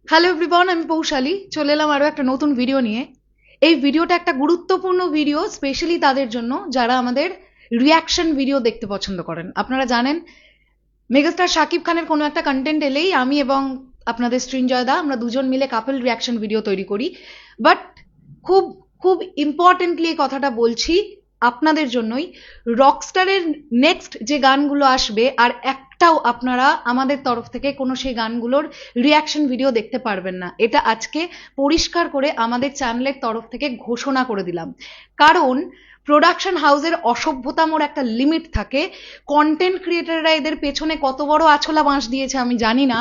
Hello everyone, আমি পৌশালী চলে এলাম আরও একটা নতুন ভিডিও নিয়ে। এই ভিডিওটা একটা গুরুত্বপূর্ণ ভিডিও, স্পেশালি তাদের জন্য যারা আমাদের রিয়াকশন ভিডিও দেখতে পছন্দ করেন। আপনারা জানেন মেগাস্টার শাকিব খানের কোনো একটা কন্টেন্ট এলেই আমি এবং আপনাদের সৃঞ্জয় দা আমরা দুজন মিলে কাপল রিয়াকশন ভিডিও তৈরি করি। বাট খুব খুব ইম্পর্টেন্টলি এই কথাটা বলছি আপনাদের জন্যই, রকস্টারের নেক্সট যে গানগুলো আসবে আর একটাও আপনারা আমাদের তরফ থেকে কোনো সেই গানগুলোর রিয়াকশন ভিডিও দেখতে পারবেন না। এটা আজকে পরিষ্কার করে আমাদের চ্যানেলের তরফ থেকে ঘোষণা করে দিলাম। কারণ প্রোডাকশন হাউসের অসভ্যতামোর একটা লিমিট থাকে। কন্টেন্ট ক্রিয়েটাররা এদের পেছনে কত বড় আছলা বাঁশ দিয়েছে আমি জানি না।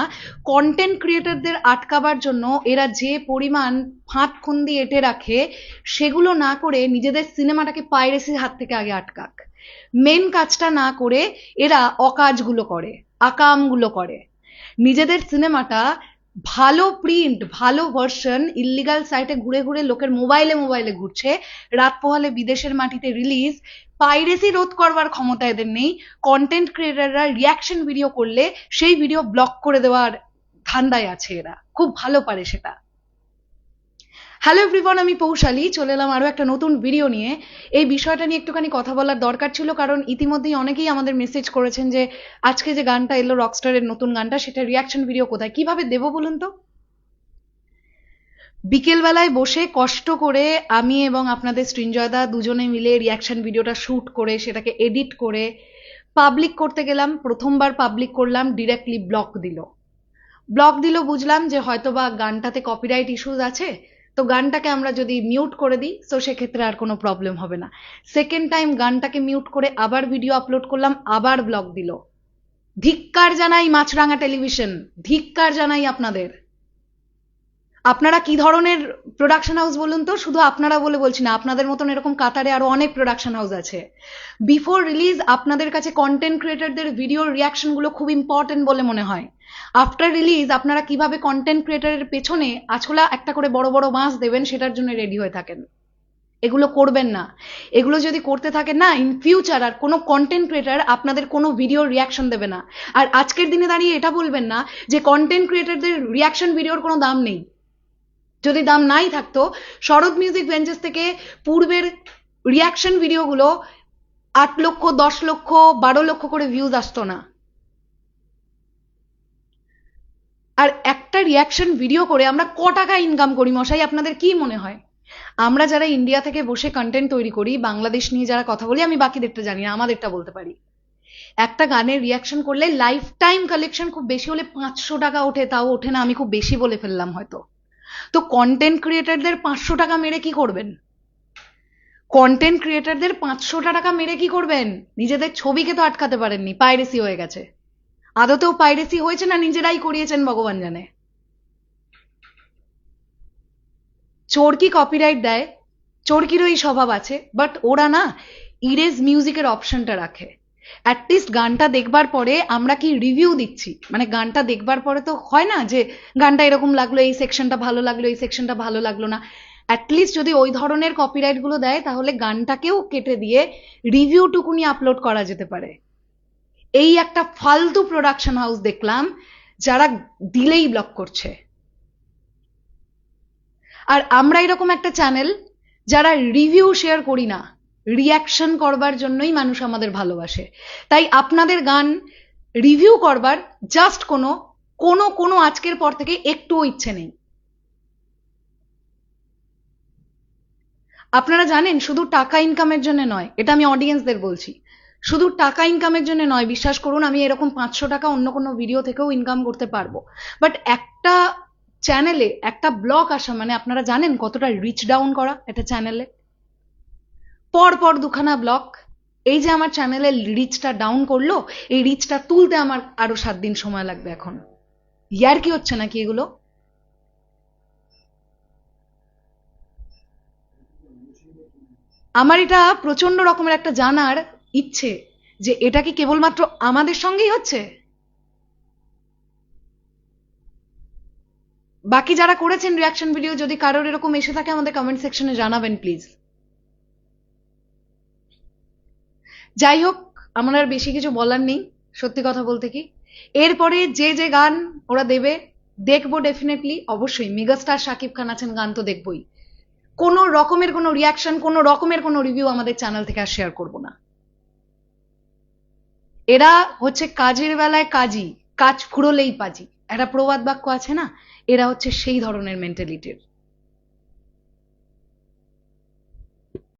কন্টেন্ট ক্রিয়েটারদের আটকাবার জন্য এরা যে পরিমাণ ফাঁদফন্দি এঁটে রাখে, সেগুলো না করে নিজেদের সিনেমাটাকে পাইরেসির হাত থেকে আগে আটকাক। মেন কাজটা না করে এরা অকাজগুলো করে, আকামগুলো করে। নিজেদের সিনেমাটা ভালো প্রিন্ট, ভালো ভার্সন ইল্লিগাল সাইটে ঘুরে ঘুরে লোকের মোবাইলে মোবাইলে ঘুরছে, রাত পোহালে বিদেশের মাটিতে রিলিজ। পাইরেসি রোধ করবার ক্ষমতা এদের নেই। কন্টেন্ট ক্রিয়েটাররা রিয়াকশন ভিডিও করলে সেই ভিডিও ব্লক করে দেওয়ার ধান্দায় আছে এরা, খুব ভালো পারে সেটা। হ্যালো এভরিওয়ান, আমি পৌশালী চলে এলাম আরও একটা নতুন ভিডিও নিয়ে। এই বিষয়টা নিয়ে একটুখানি কথা বলার দরকার ছিল, কারণ ইতিমধ্যেই অনেকেই আমাদের মেসেজ করেছেন যে আজকে যে গানটা এলো রকস্টারের নতুন গানটা, সেটা রিয়াকশন ভিডিও কোথায়, কিভাবে দেবো বলুন তো। বিকেলবেলায় বসে কষ্ট করে আমি এবং আপনাদের সৃঞ্জয়দা দুজনে মিলে রিয়াকশন ভিডিওটা শ্যুট করে সেটাকে এডিট করে পাবলিক করতে গেলাম। প্রথমবার পাবলিক করলাম, ডিরেক্টলি ব্লক দিল। বুঝলাম যে হয়তোবা গানটাতে কপিরাইট ইস্যুস আছে, তো গানটাকে আমরা যদি মিউট করে দিই তো সেক্ষেত্রে আর কোনো প্রবলেম হবে না। সেকেন্ড টাইম গানটাকে মিউট করে আবার ভিডিও আপলোড করলাম, আবার ব্লক দিল। ধিক্কার জানাই মাছরাঙা টেলিভিশন, ধিক্কার জানাই আপনাদের। আপনারা কি ধরনের প্রোডাকশন হাউস বলুন তো? শুধু আপনারা বলে বলছি না, আপনাদের মতন এরকম কাতারে আরো অনেক প্রোডাকশন হাউস আছে। বিফোর রিলিজ আপনাদের কাছে কন্টেন্ট ক্রিয়েটারদের ভিডিওর রিয়াকশন গুলো খুব ইম্পর্টেন্ট বলে মনে হয়। আফটার রিলিজ আপনারা কিভাবে কন্টেন্ট ক্রিয়েটারের পেছনে আছলা একটা করে বড় বড় বাঁশ দেবেন সেটার জন্য রেডি হয়ে থাকেন। এগুলো করবেন না। এগুলো যদি করতে থাকেন না, ইন ফিউচার আর কোনো কন্টেন্ট ক্রিয়েটার আপনাদের কোনো ভিডিওর রিয়াকশন দেবে না। আর আজকের দিনে দাঁড়িয়ে এটা বলবেন না যে কন্টেন্ট ক্রিয়েটারদের রিয়াকশন ভিডিওর কোনো দাম নেই। যদি দাম নাই থাকতো, শরৎ মিউজিক ভেঞ্চার্স থেকে পূর্বের রিয়াকশন ভিডিওগুলো 8 লক্ষ, 10 লক্ষ, 12 লক্ষ করে ভিউজ আসতো না। আর একটা রিয়াকশন ভিডিও করে আমরা ক টাকা ইনকাম করি মশাই, আপনাদের কি মনে হয়? আমরা যারা ইন্ডিয়া থেকে বসে কন্টেন্ট তৈরি করি, বাংলাদেশ নিয়ে যারা কথা বলি, আমি বাকিদেরটা জানি না, আমাদেরটা বলতে পারি। একটা গানের রিয়াকশন করলে লাইফ টাইম কালেকশন খুব বেশি হলে 500 টাকা ওঠে, তাও ওঠে না, আমি খুব বেশি বলে ফেললাম হয়তো। তো কন্টেন্ট ক্রিয়েটারদের 500 টাকা মেরে কি করবেন? কন্টেন্ট ক্রিয়েটারদের 500 টাকা মেরে কি করবেন? নিজেদের ছবিকে তো আটকাতে পারেননি, পাইরেসি হয়ে গেছে। আদতেও পাইরেসি হয়েছে না নিজেরাই করিয়েছেন ভগবান জানে। চোরকি কপিরাইট দেয়, চোরকিরও এই স্বভাব আছে, বাট ওরা না ইরেজ মিউজিকের অপশনটা রাখে। অ্যাটলিস্ট গানটা দেখবার পরে আমরা কি রিভিউ দিচ্ছি, মানে গানটা দেখবার পরে তো হয় না যে গানটা এরকম লাগলো, এই সেকশনটা ভালো লাগলো, এই সেকশনটা ভালো লাগলো না। অ্যাটলিস্ট যদি ওই ধরনের কপিরাইট গুলো দেয় তাহলে গানটাকেও কেটে দিয়ে রিভিউটুকুনি আপলোড করা যেতে পারে। এই একটা ফালতু প্রোডাকশন হাউস দেখলাম যারা দিলেই ব্লক করছে। আর আমরা এরকম একটা চ্যানেল যারা রিভিউ শেয়ার করি না, রিয়াকশন করবার জন্যই মানুষ আমাদের ভালোবাসে। তাই আপনাদের গান রিভিউ করবার জাস্ট কোনো কোনো কোনো আজকের পর থেকে একটুও ইচ্ছে নেই। আপনারা জানেন শুধু টাকা ইনকামের জন্য নয়, এটা আমি অডিয়েন্সদের বলছি, শুধু টাকা ইনকামের জন্য নয়, বিশ্বাস করুন আমি এরকম 500 টাকা অন্য কোনো ভিডিও থেকেও ইনকাম করতে পারবো। বাট একটা চ্যানেলে একটা ব্লগ আসা মানে আপনারা জানেন কতটা রিচ ডাউন করা একটা চ্যানেলে। পর পর দুখানা ব্লগ, এই যে আমার চ্যানেলের রিচটা ডাউন করলো, এই রিচটা তুলতে আমার আরো 7 দিন সময় লাগবে। এখন ইয়ার কি হচ্ছে নাকি এগুলো? আমার এটা প্রচন্ড রকমের একটা জানার ইচ্ছে যে এটা কি কেবলমাত্র আমাদের সঙ্গেই হচ্ছে? বাকি যারা করেছেন রিয়াকশন ভিডিও, যদি কারোর এরকম এসে থাকে আমাদের কমেন্ট সেকশনে জানাবেন প্লিজ। যাই হোক, আমার আর বেশি কিছু বলার নেই, সত্যি কথা বলতে কি। এরপরে যে যে গান ওরা দেবে দেখবো ডেফিনেটলি, অবশ্যই। মেগাস্টার শাকিব খান আছেন, গান তো দেখবোই। কোনো রকমের কোনো রিয়াকশন, কোনো রকমের কোনো রিভিউ আমাদের চ্যানেল থেকে আর শেয়ার করবো না। এরা হচ্ছে কাজের বেলায় কাজই, কাজ ফুরোলেই পাজি, একটা প্রবাদ বাক্য আছে না, এরা হচ্ছে সেই ধরনের মেন্টালিটির।